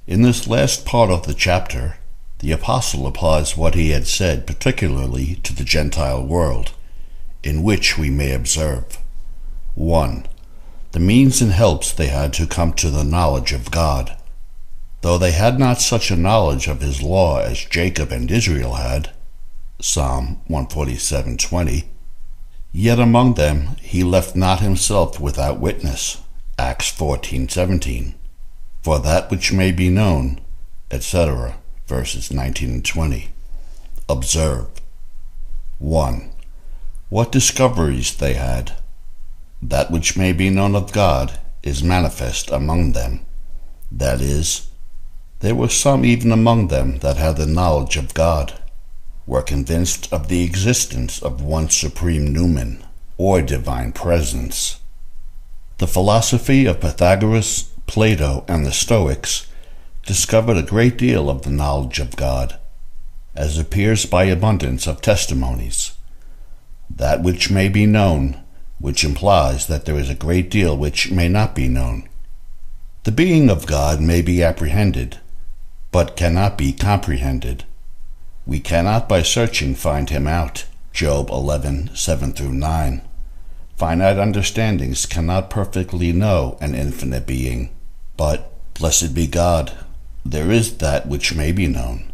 In this last part of the chapter, the apostle applies what he had said particularly to the Gentile world, in which we may observe 1. The means and helps they had to come to the knowledge of God. Though they had not such a knowledge of his law as Jacob and Israel had, Psalm 147:20, yet among them he left not himself without witness, Acts 14:17, for that which may be known, etc., verses 19 and 20. Observe. 1. What discoveries they had. That which may be known of God is manifest among them. That is, there were some even among them that had the knowledge of God, were convinced of the existence of one supreme noumen, or divine presence. The philosophy of Pythagoras, Plato, and the Stoics discovered a great deal of the knowledge of God, as appears by abundance of testimonies. That which may be known, which implies that there is a great deal which may not be known. The being of God may be apprehended, but cannot be comprehended. We cannot by searching find him out, Job 11:7-9. Finite understandings cannot perfectly know an infinite being, but, blessed be God, there is that which may be known,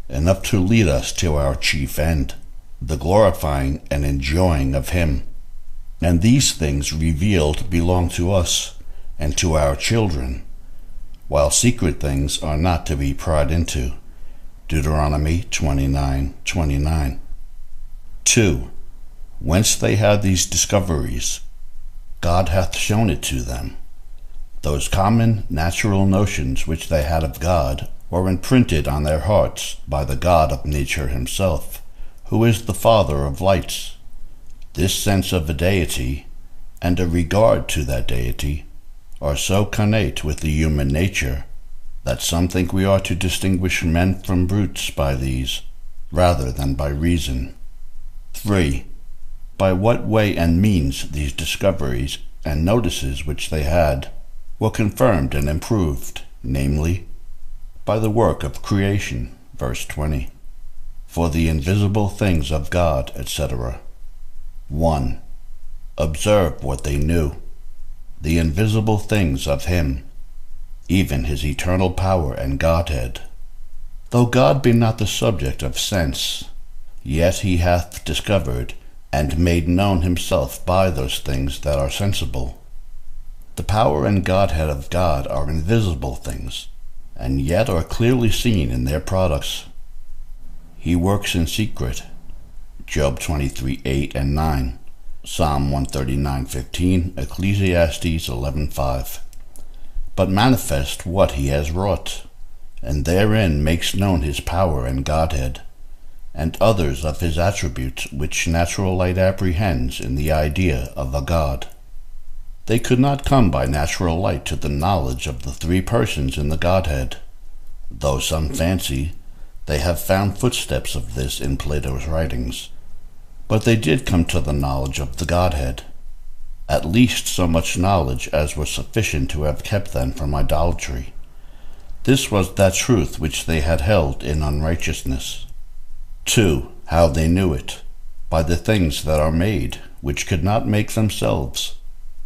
enough to lead us to our chief end, the glorifying and enjoying of him. And these things revealed belong to us and to our children, while secret things are not to be pried into. Deuteronomy 29:29. 2. Whence they had these discoveries, God hath shown it to them. Those common natural notions which they had of God were imprinted on their hearts by the God of nature himself, who is the Father of lights. This sense of a deity, and a regard to that deity, are so connate with the human nature, that some think we are to distinguish men from brutes by these, rather than by reason. 3. By what way and means these discoveries and notices which they had were confirmed and improved, namely, by the work of creation, verse 20, for the invisible things of God, etc. 1. Observe what they knew, the invisible things of him, even his eternal power and Godhead. Though God be not the subject of sense, yet he hath discovered and made known himself by those things that are sensible. The power and Godhead of God are invisible things, and yet are clearly seen in their products. He works in secret, Job 23:8-9, Psalm 139:15, Ecclesiastes 11:5. But manifest what he has wrought, and therein makes known his power and Godhead, and others of his attributes which natural light apprehends in the idea of a God. They could not come by natural light to the knowledge of the three persons in the Godhead, though some fancy they have found footsteps of this in Plato's writings. But they did come to the knowledge of the Godhead, at least so much knowledge as was sufficient to have kept them from idolatry. This was that truth which they had held in unrighteousness. 2. How they knew it, by the things that are made, which could not make themselves,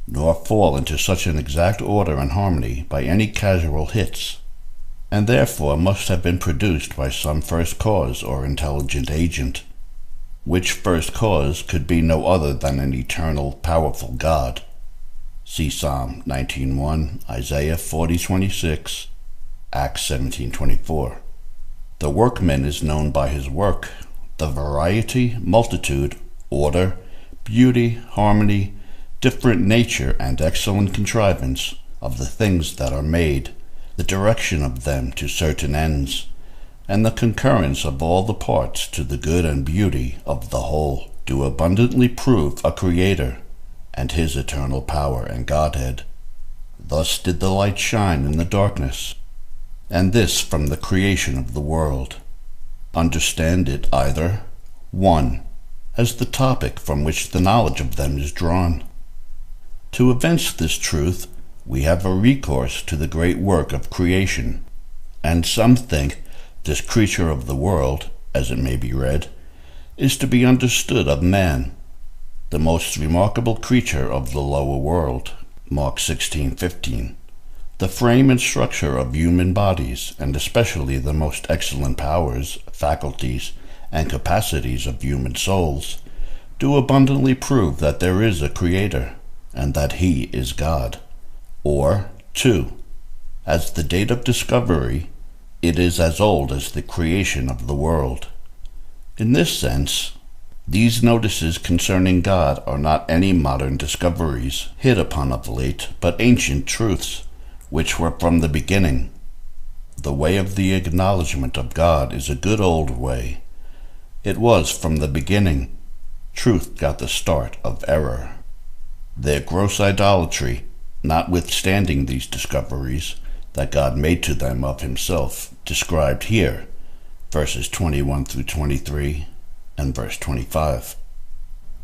nor fall into such an exact order and harmony by any casual hits, and therefore must have been produced by some first cause or intelligent agent, which first cause could be no other than an eternal, powerful God. See Psalm 19:1, Isaiah 40:26, Acts 17:24. The workman is known by his work, the variety, multitude, order, beauty, harmony, different nature, and excellent contrivance of the things that are made, the direction of them to certain ends, and the concurrence of all the parts to the good and beauty of the whole, do abundantly prove a Creator, and his eternal power and Godhead. Thus did the light shine in the darkness, and this from the creation of the world. Understand it either, 1. As the topic from which the knowledge of them is drawn. To evince this truth, we have a recourse to the great work of creation, and some think this creature of the world, as it may be read, is to be understood of man, the most remarkable creature of the lower world, Mark 16:15, the frame and structure of human bodies, and especially the most excellent powers, faculties, and capacities of human souls, do abundantly prove that there is a Creator, and that He is God. Or, 2. As the date of discovery, it is as old as the creation of the world. In this sense, these notices concerning God are not any modern discoveries hit upon of late, but ancient truths, which were from the beginning. The way of the acknowledgement of God is a good old way. It was from the beginning. Truth got the start of error. Their gross idolatry, notwithstanding these discoveries that God made to them of Himself, described here, verses 21 through 23 and verse 25.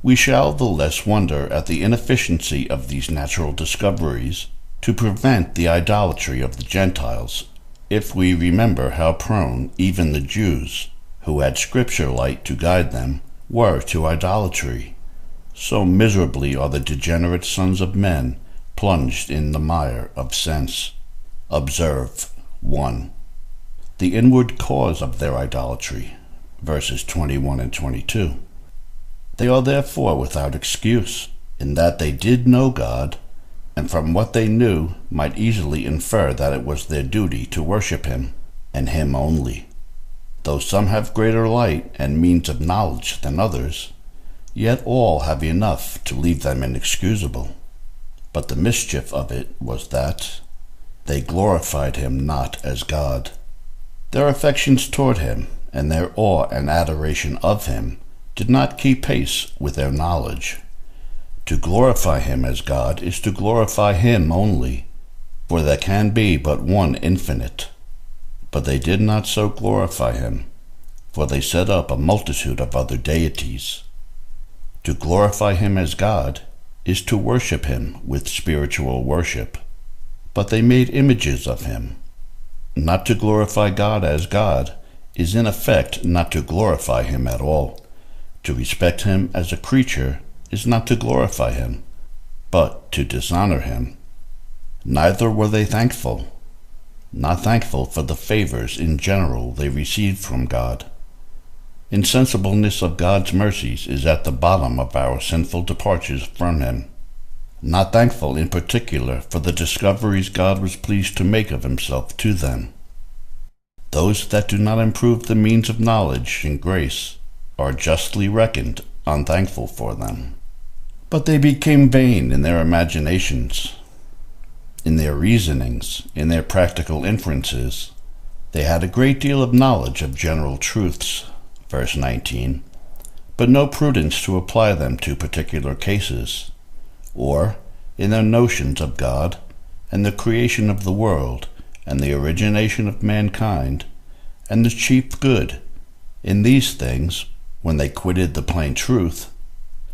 We shall the less wonder at the inefficiency of these natural discoveries to prevent the idolatry of the Gentiles, if we remember how prone even the Jews, who had Scripture light to guide them, were to idolatry. So miserably are the degenerate sons of men plunged in the mire of sense. Observe 1. The inward cause of their idolatry, verses 21 and 22. They are therefore without excuse, in that they did know God, and from what they knew might easily infer that it was their duty to worship Him, and Him only. Though some have greater light and means of knowledge than others, yet all have enough to leave them inexcusable. But the mischief of it was that they glorified Him not as God. Their affections toward Him, and their awe and adoration of Him, did not keep pace with their knowledge. To glorify Him as God is to glorify Him only, for there can be but one infinite. But they did not so glorify Him, for they set up a multitude of other deities. To glorify Him as God is to worship Him with spiritual worship, but they made images of Him. Not to glorify God as God is in effect not to glorify Him at all. To respect Him as a creature is not to glorify Him, but to dishonor Him. Neither were they thankful, not thankful for the favors in general they received from God. Insensibleness of God's mercies is at the bottom of our sinful departures from Him. Not thankful in particular for the discoveries God was pleased to make of Himself to them. Those that do not improve the means of knowledge and grace are justly reckoned unthankful for them. But they became vain in their imaginations, in their reasonings, in their practical inferences. They had a great deal of knowledge of general truths, verse 19, but no prudence to apply them to particular cases, or in their notions of God and the creation of the world and the origination of mankind and the chief good. In these things, when they quitted the plain truth,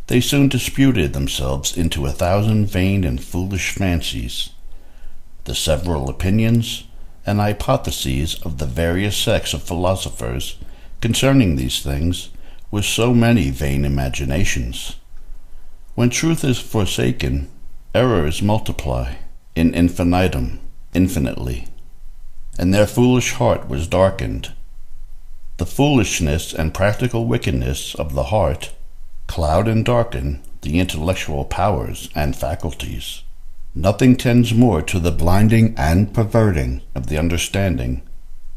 they soon disputed themselves into 1,000 vain and foolish fancies. The several opinions and hypotheses of the various sects of philosophers concerning these things were so many vain imaginations. When truth is forsaken, errors multiply in infinitum, infinitely, and their foolish heart was darkened. The foolishness and practical wickedness of the heart cloud and darken the intellectual powers and faculties. Nothing tends more to the blinding and perverting of the understanding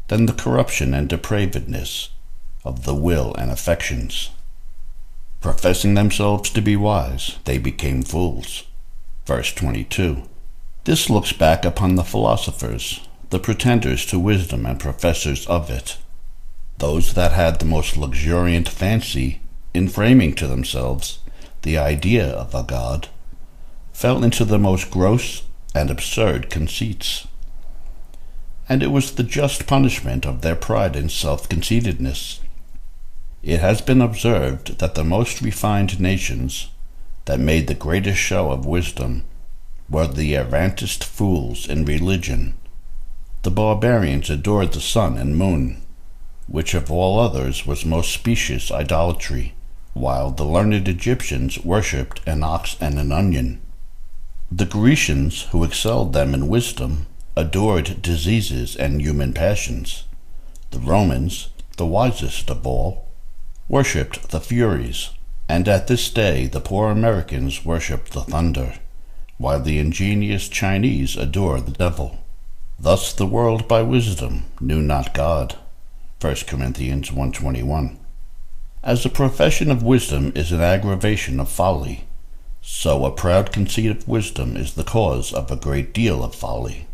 than the corruption and depravedness of the will and affections. Professing themselves to be wise, they became fools. Verse 22. This looks back upon the philosophers, the pretenders to wisdom and professors of it. Those that had the most luxuriant fancy in framing to themselves the idea of a God fell into the most gross and absurd conceits. And it was the just punishment of their pride and self-conceitedness. It has been observed that the most refined nations that made the greatest show of wisdom were the arrantest fools in religion, The barbarians adored the sun and moon, which of all others was most specious idolatry, while the learned Egyptians worshipped an ox and an onion. The Grecians, who excelled them in wisdom, adored diseases and human passions. The Romans, the wisest of all, worshipped the Furies, and at this day the poor Americans worship the thunder, while the ingenious Chinese adore the devil. Thus the world by wisdom knew not God. 1 Corinthians 1:21. As a profession of wisdom is an aggravation of folly, so a proud conceit of wisdom is the cause of a great deal of folly.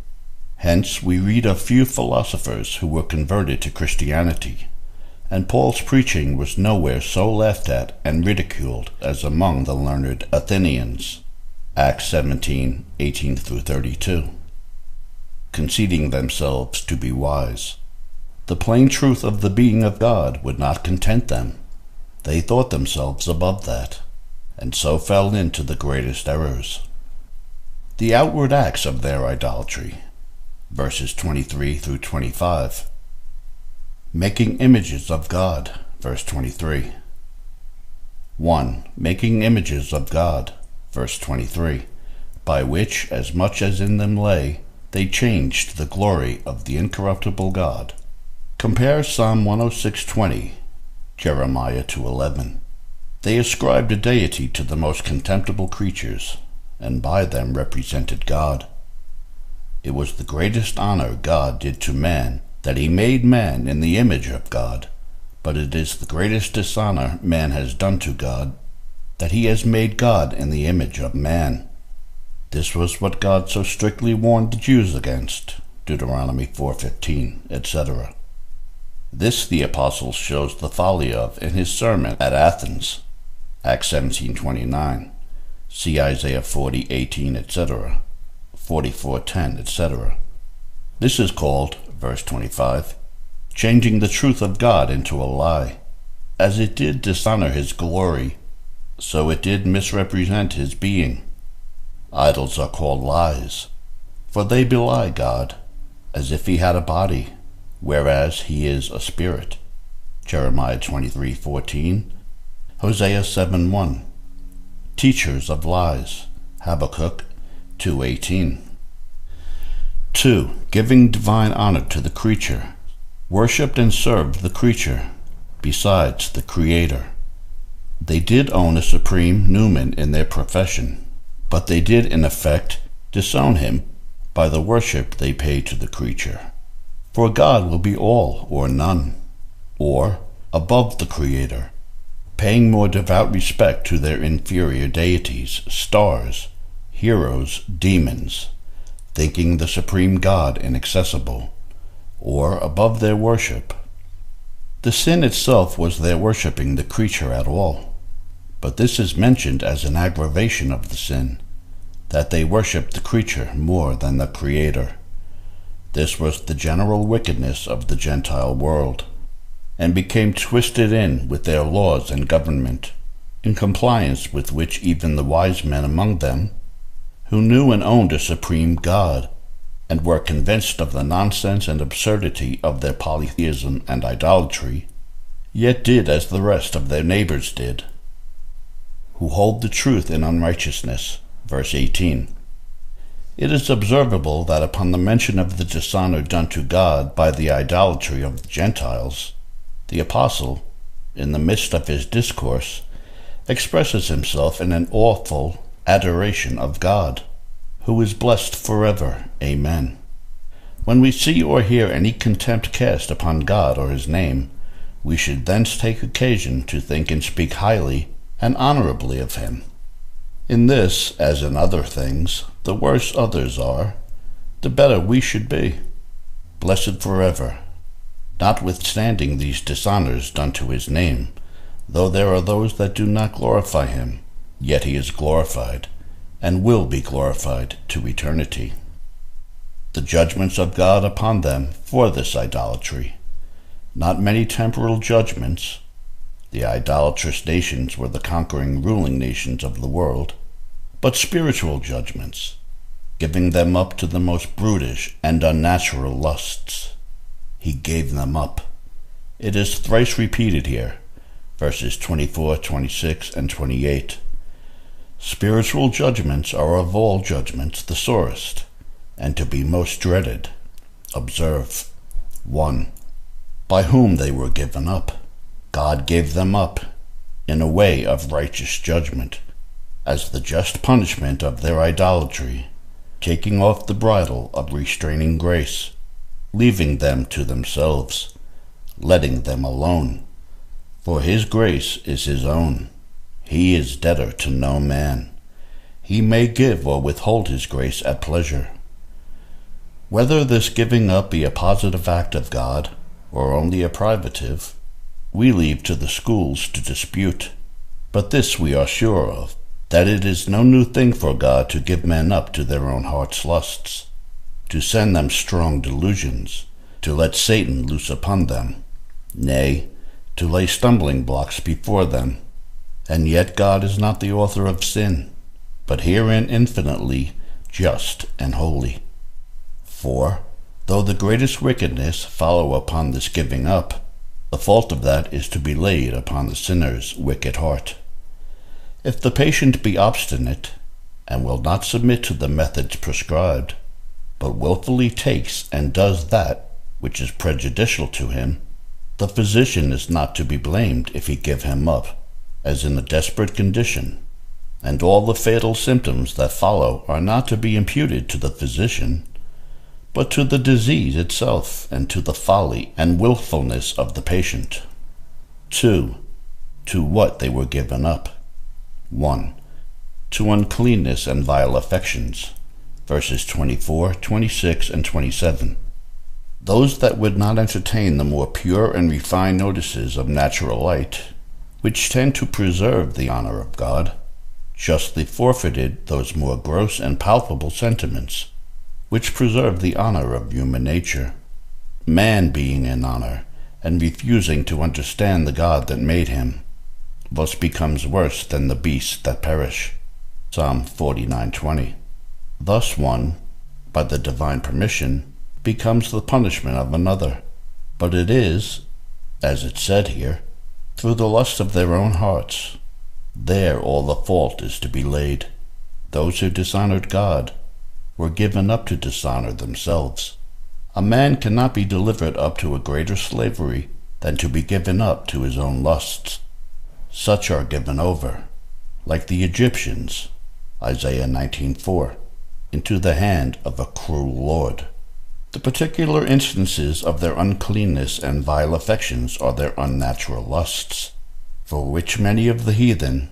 Hence we read of few philosophers who were converted to Christianity, and Paul's preaching was nowhere so laughed at and ridiculed as among the learned Athenians. Acts 17:18-32. Conceiting themselves to be wise. The plain truth of the being of God would not content them. They thought themselves above that, and so fell into the greatest errors. The outward acts of their idolatry, verses 23-25. Making images of God, verse 23. 1. Making images of God, verse 23, by which, as much as in them lay, they changed the glory of the incorruptible God. Compare Psalm 106:20, Jeremiah 2:11. They ascribed a deity to the most contemptible creatures, and by them represented God. It was the greatest honor God did to man that he made man in the image of God, but it is the greatest dishonor man has done to God, that he has made God in the image of man. This was what God so strictly warned the Jews against, Deuteronomy 4:15, etc. This the apostle shows the folly of in his sermon at Athens, Acts 17:29, see Isaiah 40:18, etc., 44:10, etc. This is called, verse 25, changing the truth of God into a lie. As it did dishonor his glory, so it did misrepresent his being. Idols are called lies, for they belie God, as if he had a body, whereas he is a spirit. Jeremiah 23:14, Hosea 7:1. Teachers of lies, Habakkuk 2:18. 2. Giving divine honor to the creature, worshipped and served the creature, besides the Creator. They did own a supreme noumen in their profession, but they did in effect disown him by the worship they paid to the creature. For God will be all or none, or above the Creator, paying more devout respect to their inferior deities, stars, heroes, demons, thinking the supreme God inaccessible, or above their worship. The sin itself was their worshipping the creature at all, but this is mentioned as an aggravation of the sin, that they worshipped the creature more than the Creator. This was the general wickedness of the Gentile world, and became twisted in with their laws and government, in compliance with which even the wise men among them, who knew and owned a supreme God, and were convinced of the nonsense and absurdity of their polytheism and idolatry, yet did as the rest of their neighbors did, who hold the truth in unrighteousness. Verse 18. It is observable that upon the mention of the dishonor done to God by the idolatry of the Gentiles, the apostle, in the midst of his discourse, expresses himself in an awful adoration of God, who is blessed forever. Amen. When we see or hear any contempt cast upon God or his name, we should thence take occasion to think and speak highly and honorably of him. In this, as in other things, the worse others are, the better we should be, blessed forever, notwithstanding these dishonors done to his name. Though there are those that do not glorify him, yet he is glorified, and will be glorified to eternity. The judgments of God upon them for this idolatry. Not many temporal judgments. The idolatrous nations were the conquering ruling nations of the world, but spiritual judgments. giving them up to the most brutish and unnatural lusts. He gave them up. It is thrice repeated here, verses 24, 26, and 28. Spiritual judgments are of all judgments the sorest, and to be most dreaded. Observe. 1. By whom they were given up. God gave them up in a way of righteous judgment, as the just punishment of their idolatry, taking off the bridle of restraining grace, leaving them to themselves, letting them alone. For his grace is his own. He is debtor to no man. He may give or withhold his grace at pleasure. Whether this giving up be a positive act of God, or only a privative, we leave to the schools to dispute. But this we are sure of, that it is no new thing for God to give men up to their own heart's lusts, to send them strong delusions, to let Satan loose upon them, nay, to lay stumbling blocks before them. And yet God is not the author of sin, but herein infinitely just and holy. For, though the greatest wickedness follow upon this giving up, the fault of that is to be laid upon the sinner's wicked heart. If the patient be obstinate, and will not submit to the methods prescribed, but wilfully takes and does that which is prejudicial to him, the physician is not to be blamed if he give him up, as in a desperate condition, and all the fatal symptoms that follow are not to be imputed to the physician, but to the disease itself and to the folly and willfulness of the patient. 2. To what they were given up. 1. To uncleanness and vile affections, verses 24, 26, and 27. Those that would not entertain the more pure and refined notices of natural light, which tend to preserve the honor of God, justly forfeited those more gross and palpable sentiments, which preserve the honor of human nature. Man being in honor, and refusing to understand the God that made him, thus becomes worse than the beasts that perish. Psalm 49:20. Thus one, by the divine permission, becomes the punishment of another, but it is, as it said here, through the lust of their own hearts. There all the fault is to be laid. Those who dishonored God were given up to dishonor themselves. A man cannot be delivered up to a greater slavery than to be given up to his own lusts. Such are given over, like the Egyptians, Isaiah 19:4, into the hand of a cruel lord. The particular instances of their uncleanness and vile affections are their unnatural lusts, for which many of the heathen,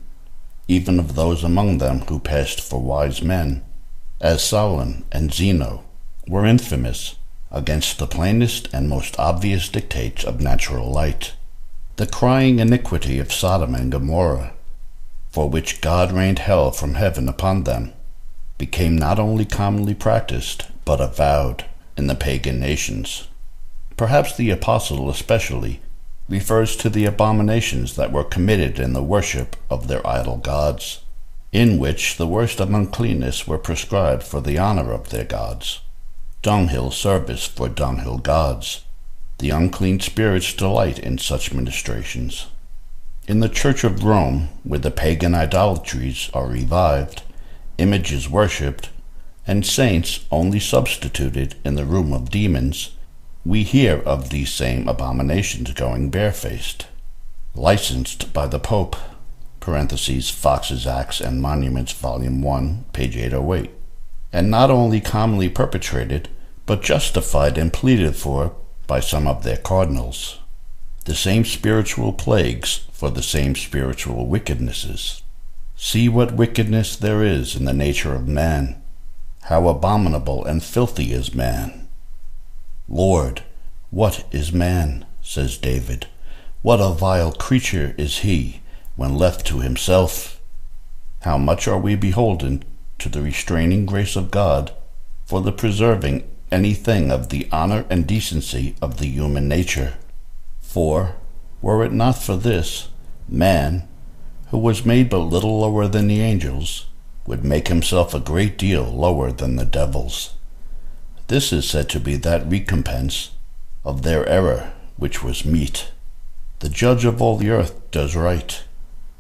even of those among them who passed for wise men, as Solon and Zeno, were infamous against the plainest and most obvious dictates of natural light. The crying iniquity of Sodom and Gomorrah, for which God rained hell from heaven upon them, became not only commonly practiced, but avowed in the pagan nations. Perhaps the apostle especially refers to the abominations that were committed in the worship of their idol gods, in which the worst of uncleanness were prescribed for the honor of their gods. Dunghill service for dunghill gods. The unclean spirits delight in such ministrations. In the Church of Rome, where the pagan idolatries are revived, images worshipped, and saints only substituted in the room of demons, we hear of these same abominations going barefaced, licensed by the Pope, Fox's Acts and Monuments, Volume 1, page 808, and not only commonly perpetrated, but justified and pleaded for by some of their cardinals. The same spiritual plagues for the same spiritual wickednesses. See what wickedness there is in the nature of man. How abominable and filthy is man. Lord, what is man? Says David. What a vile creature is he when left to himself. How much are we beholden to the restraining grace of God for the preserving anything of the honor and decency of the human nature. For, were it not for this, man, who was made but little lower than the angels, would make himself a great deal lower than the devils. This is said to be that recompense of their error which was meet. The judge of all the earth does right,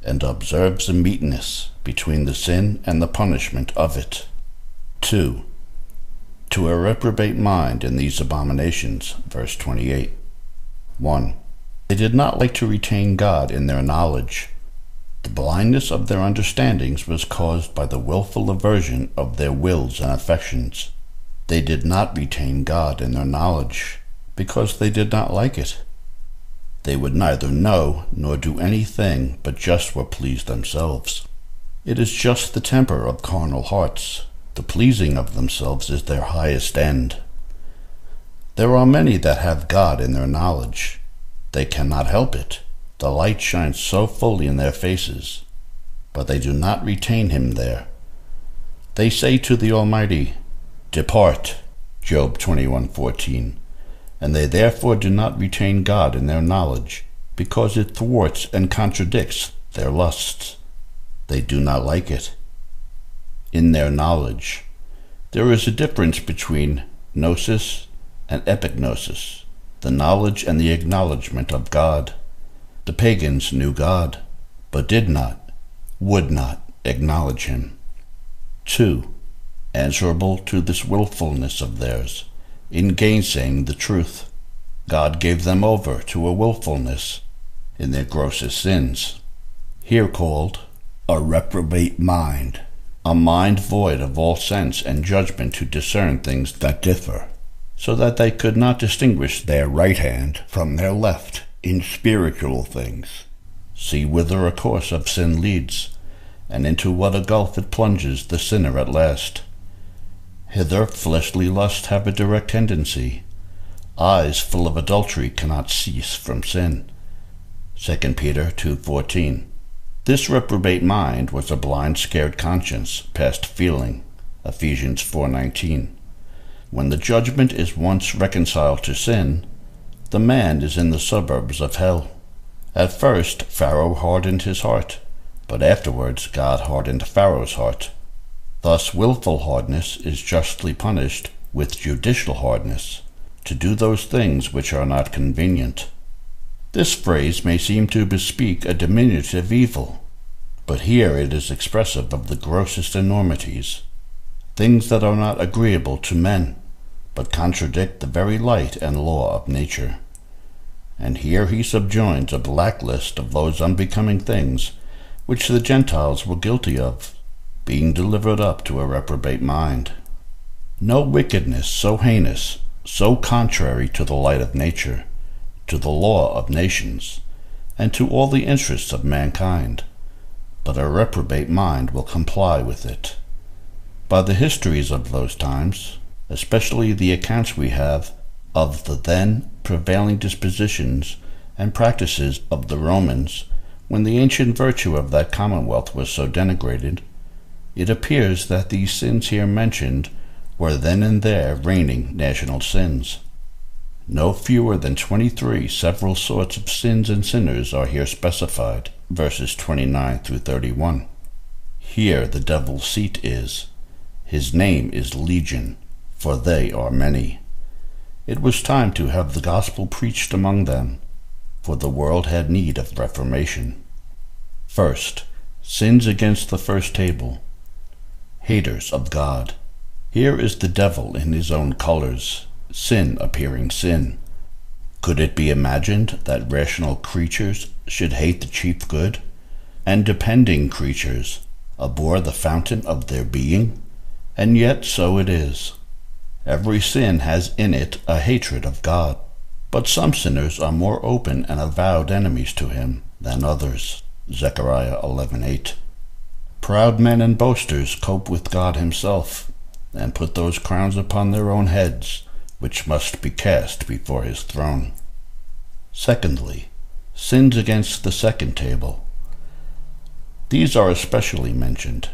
and observes a meetness between the sin and the punishment of it. 2. To a reprobate mind in these abominations, verse 28. 1. They did not like to retain God in their knowledge. The blindness of their understandings was caused by the willful aversion of their wills and affections. They did not retain God in their knowledge, because they did not like it. They would neither know nor do anything but just what pleased themselves. It is just the temper of carnal hearts. The pleasing of themselves is their highest end. There are many that have God in their knowledge. They cannot help it. The light shines so fully in their faces, but they do not retain him there. They say to the Almighty, "Depart," Job 21:14, and they therefore do not retain God in their knowledge, because it thwarts and contradicts their lusts. They do not like it. In their knowledge, there is a difference between gnosis and epignosis, the knowledge and the acknowledgement of God. The pagans knew God, but did not, would not acknowledge him. 2. Answerable to this willfulness of theirs, in gainsaying the truth, God gave them over to a willfulness in their grossest sins, here called a reprobate mind, a mind void of all sense and judgment to discern things that differ, so that they could not distinguish their right hand from their left in spiritual things. See whither a course of sin leads, and into what a gulf it plunges the sinner at last. Hither fleshly lusts have a direct tendency. Eyes full of adultery cannot cease from sin. 2 Peter 2:14. This reprobate mind was a blind, scared conscience, past feeling. Ephesians 4:19. When the judgment is once reconciled to sin, the man is in the suburbs of hell. At first Pharaoh hardened his heart, but afterwards God hardened Pharaoh's heart. Thus willful hardness is justly punished with judicial hardness, to do those things which are not convenient. This phrase may seem to bespeak a diminutive evil, but here it is expressive of the grossest enormities, things that are not agreeable to men, but contradict the very light and law of nature. And here he subjoins a black list of those unbecoming things which the Gentiles were guilty of, being delivered up to a reprobate mind. No wickedness so heinous, so contrary to the light of nature, to the law of nations, and to all the interests of mankind, but a reprobate mind will comply with it. By the histories of those times, especially the accounts we have of the then prevailing dispositions and practices of the Romans, when the ancient virtue of that commonwealth was so denigrated, it appears that these sins here mentioned were then and there reigning national sins. No fewer than 23 several sorts of sins and sinners are here specified, verses 29 through 31. Here the devil's seat is. His name is Legion, for they are many. It was time to have the gospel preached among them, for the world had need of reformation. First, sins against the first table. Haters of God. Here is the devil in his own colors, sin appearing sin. Could it be imagined that rational creatures should hate the chief good, and depending creatures abhor the fountain of their being? And yet so it is. Every sin has in it a hatred of God, but some sinners are more open and avowed enemies to him than others. Zechariah 11:8. Proud men and boasters cope with God himself, and put those crowns upon their own heads, which must be cast before his throne. Secondly, sins against the second table. These are especially mentioned,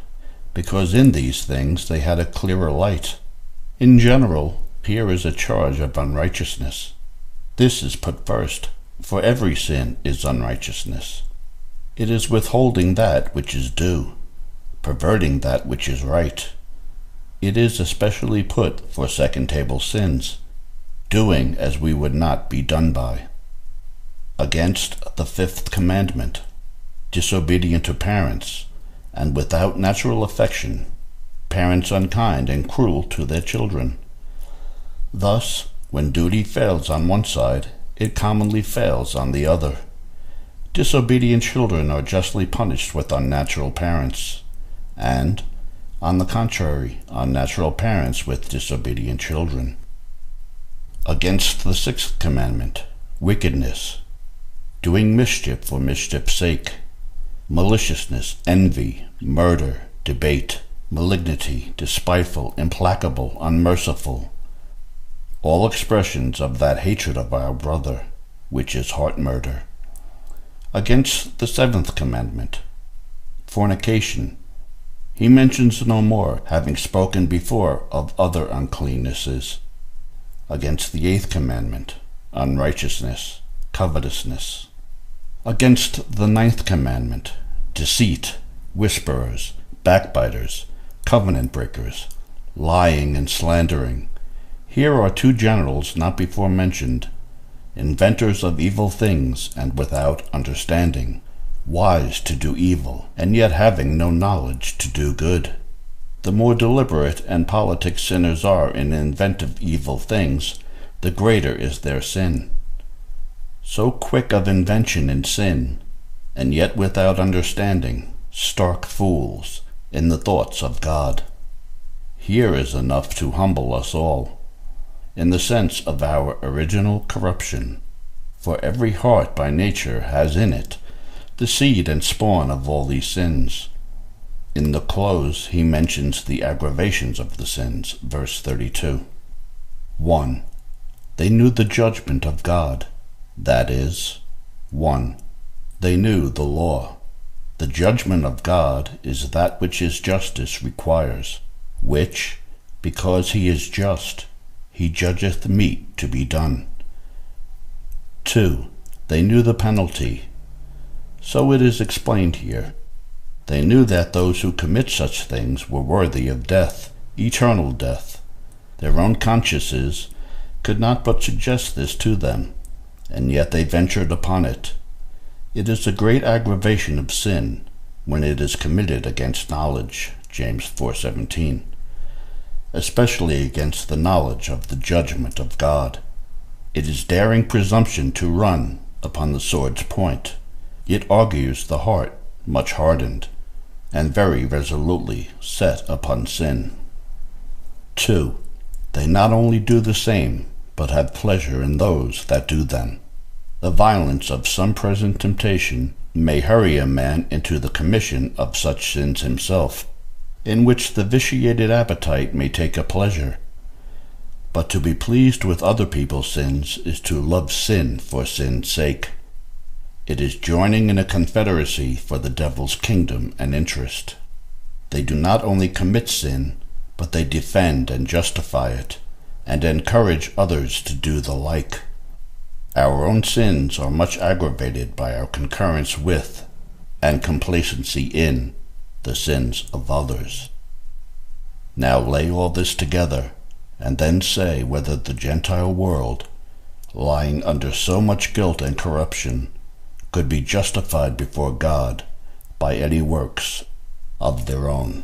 because in these things they had a clearer light. In general, here is a charge of unrighteousness. This is put first, for every sin is unrighteousness. It is withholding that which is due, perverting that which is right. It is especially put for second-table sins, doing as we would not be done by. Against the fifth commandment, disobedient to parents, and without natural affection, parents unkind and cruel to their children. Thus, when duty fails on one side, it commonly fails on the other. Disobedient children are justly punished with unnatural parents, and, on the contrary, unnatural parents with disobedient children. Against the sixth commandment, wickedness, doing mischief for mischief's sake, maliciousness, envy, murder, debate, malignity, despiteful, implacable, unmerciful, all expressions of that hatred of our brother, which is heart murder. Against the seventh commandment, fornication, he mentions no more, having spoken before of other uncleannesses. Against the eighth commandment, unrighteousness, covetousness. Against the ninth commandment, deceit, whisperers, backbiters, covenant breakers, lying and slandering. Here are two generals not before mentioned, inventors of evil things and without understanding, wise to do evil, and yet having no knowledge to do good. The more deliberate and politic sinners are in inventive evil things, the greater is their sin. So quick of invention in sin, and yet without understanding, stark fools in the thoughts of God. Here is enough to humble us all, in the sense of our original corruption, for every heart by nature has in it the seed and spawn of all these sins. In the close he mentions the aggravations of the sins, verse 32. 1. They knew the judgment of God, that is, 1. They knew the law. The judgment of God is that which his justice requires, which, because he is just, he judgeth meet to be done. 2. They knew the penalty. So it is explained here. They knew that those who commit such things were worthy of death, eternal death. Their own consciences could not but suggest this to them, and yet they ventured upon it. It is a great aggravation of sin when it is committed against knowledge, James 4:17. Especially against the knowledge of the judgment of God. It is daring presumption to run upon the sword's point. It argues the heart, much hardened, and very resolutely set upon sin. 2. They not only do the same, but have pleasure in those that do them. The violence of some present temptation may hurry a man into the commission of such sins himself, in which the vitiated appetite may take a pleasure. But to be pleased with other people's sins is to love sin for sin's sake. It is joining in a confederacy for the devil's kingdom and interest. They do not only commit sin, but they defend and justify it, and encourage others to do the like. Our own sins are much aggravated by our concurrence with, and complacency in, the sins of others. Now lay all this together, and then say whether the Gentile world, lying under so much guilt and corruption, could be justified before God by any works of their own.